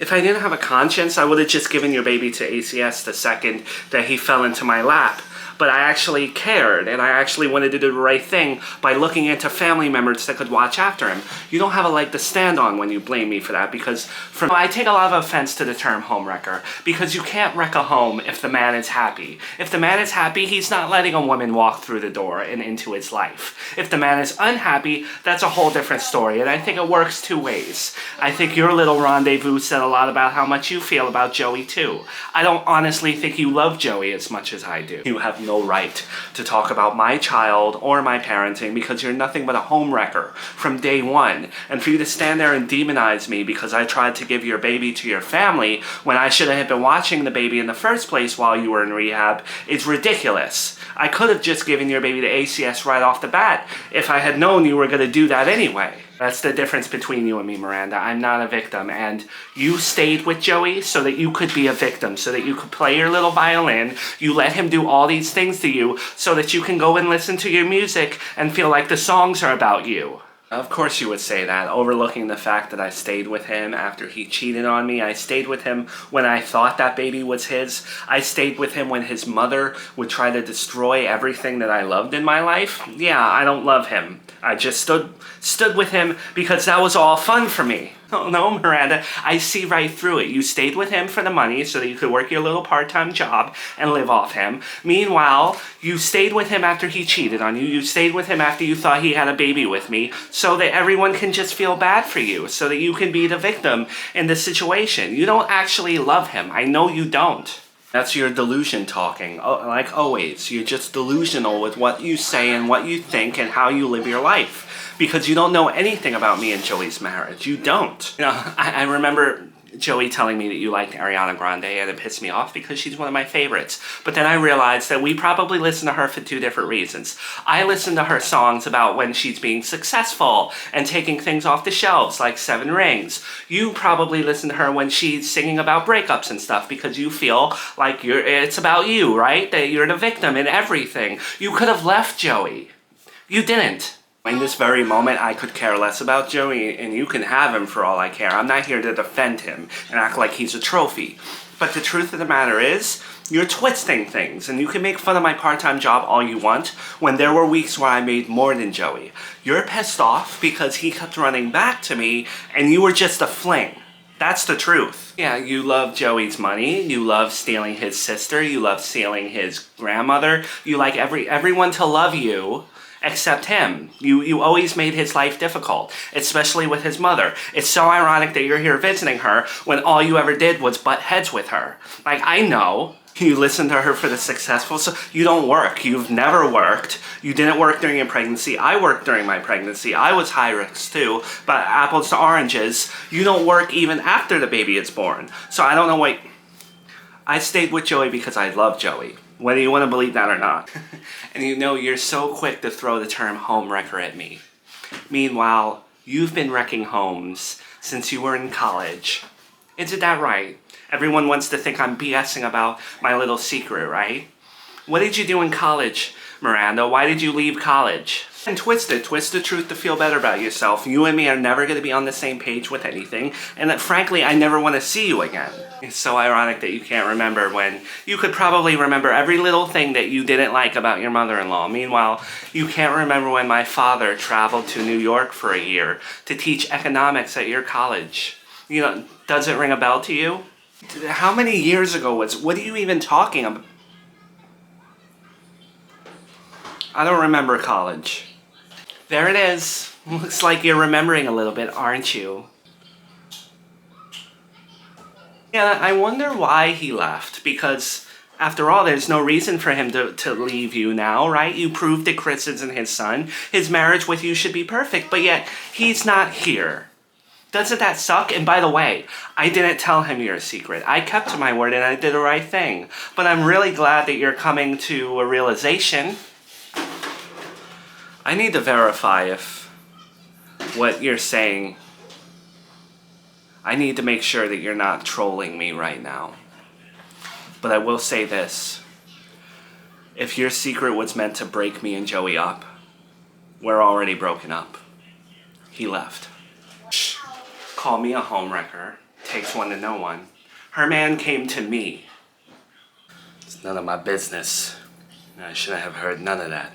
If I didn't have a conscience, I would have just given your baby to ACS the second that he fell into my lap. But I actually cared, and I actually wanted to do the right thing by looking into family members that could watch after him. You don't have a leg to stand on when you blame me for that, because I take a lot of offense to the term homewrecker, because you can't wreck a home if the man is happy. If the man is happy, he's not letting a woman walk through the door and into his life. If the man is unhappy, that's a whole different story, and I think it works two ways. I think your little rendezvous said a lot about how much you feel about Joey too. I don't honestly think you love Joey as much as I do. You have no right to talk about my child or my parenting because you're nothing but a homewrecker from day one. And for you to stand there and demonize me because I tried to give your baby to your family when I should have been watching the baby in the first place while you were in rehab is ridiculous. I could have just given your baby to ACS right off the bat if I had known you were going to do that anyway. That's the difference between you and me, Miranda. I'm not a victim, and you stayed with Joey so that you could be a victim, so that you could play your little violin. You let him do all these things to you so that you can go and listen to your music and feel like the songs are about you. Of course you would say that, overlooking the fact that I stayed with him after he cheated on me. I stayed with him when I thought that baby was his. I stayed with him when his mother would try to destroy everything that I loved in my life. Yeah, I don't love him. I just stood with him because that was all fun for me. Oh no, Miranda, I see right through it. You stayed with him for the money so that you could work your little part-time job and live off him. Meanwhile, you stayed with him after he cheated on you. You stayed with him after you thought he had a baby with me so that everyone can just feel bad for you, so that you can be the victim in this situation. You don't actually love him. I know you don't. That's your delusion talking. Oh, like always, you're just delusional with what you say and what you think and how you live your life. Because you don't know anything about me and Joey's marriage. You don't. You know, I remember Joey telling me that you liked Ariana Grande, and it pissed me off because she's one of my favorites. But then I realized that we probably listen to her for two different reasons. I listen to her songs about when she's being successful and taking things off the shelves, like Seven Rings. You probably listen to her when she's singing about breakups and stuff because you feel like it's about you, right? That you're the victim in everything. You could have left Joey. You didn't. In this very moment, I could care less about Joey, and you can have him for all I care. I'm not here to defend him and act like he's a trophy. But the truth of the matter is, you're twisting things, and you can make fun of my part-time job all you want when there were weeks where I made more than Joey. You're pissed off because he kept running back to me, and you were just a fling. That's the truth. Yeah, you love Joey's money, you love stealing his sister, you love stealing his grandmother, you like everyone to love you, except him. You always made his life difficult, especially with his mother. It's so ironic that you're here visiting her when all you ever did was butt heads with her. Like, I know you listen to her for the successful, so you don't work. You've never worked. You didn't work during your pregnancy. I worked during my pregnancy. I was high risk too, but apples to oranges, you don't work even after the baby is born. So I don't know what... I stayed with Joey because I love Joey, whether you want to believe that or not. And you know, you're so quick to throw the term homewrecker at me. Meanwhile, you've been wrecking homes since you were in college. Isn't that right? Everyone wants to think I'm BSing about my little secret, right? What did you do in college, Miranda? Why did you leave college? And twist it. Twist the truth to feel better about yourself. You and me are never going to be on the same page with anything, and that frankly, I never want to see you again. It's so ironic that you can't remember when you could probably remember every little thing that you didn't like about your mother-in-law. Meanwhile, you can't remember when my father traveled to New York for a year to teach economics at your college. You know, does it ring a bell to you? How many years ago what are you even talking about? I don't remember college. There it is. Looks like you're remembering a little bit, aren't you? Yeah, I wonder why he left, because after all, there's no reason for him to leave you now, right? You proved that Chris isn't his son. His marriage with you should be perfect, but yet he's not here. Doesn't that suck? And by the way, I didn't tell him your secret. I kept to my word and I did the right thing. But I'm really glad that you're coming to a realization. I need to verify if what you're saying... I need to make sure that you're not trolling me right now. But I will say this. If your secret was meant to break me and Joey up, we're already broken up. He left. Call me a homewrecker. takes one to know one. Her man came to me. It's none of my business. I shouldn't have heard none of that.